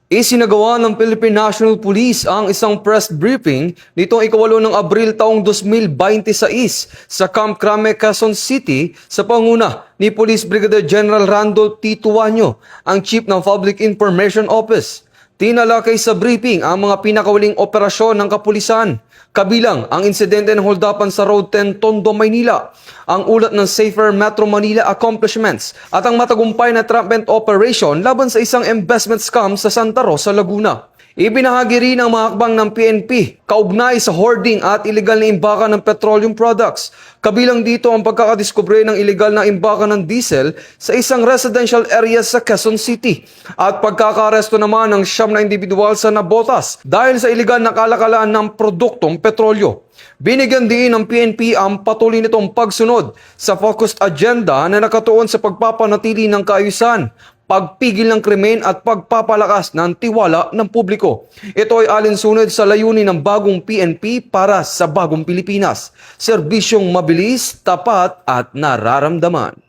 Isinagawa ng Philippine National Police ang isang press briefing nitong ika-8 ng Abril taong 2026 sa Camp Crame, Quezon City sa panguna ni Police Brigadier General Randolph T. Tuanyo, ang Chief ng Public Information Office. Tinalakay sa briefing ang mga pinakawaling operasyon ng kapulisan, kabilang ang insidente ng holdapan sa Road 10 Tondo, Maynila, ang ulat ng Safer Metro Manila accomplishments at ang matagumpay na entrapment operation laban sa isang investment scam sa Santa Rosa, Laguna. Ibinahagi rin ang mga hakbang ng PNP kaugnay sa hoarding at iligal na imbakan ng petroleum products. Kabilang dito ang pagkakadiskubre ng iligal na imbakan ng diesel sa isang residential area sa Quezon City at pagkakaresto naman ng 9 na individual sa nabotas dahil sa iligal na kalakalan ng produktong petrolyo. Binigyan din ng PNP ang patuloy nitong pagsunod sa focused agenda na nakatuon sa pagpapanatili ng kaayusan, pagpigil ng krimen at pagpapalakas ng tiwala ng publiko. Ito ay alinsunod sa layunin ng bagong PNP para sa bagong Pilipinas. Serbisyong mabilis, tapat at nararamdaman.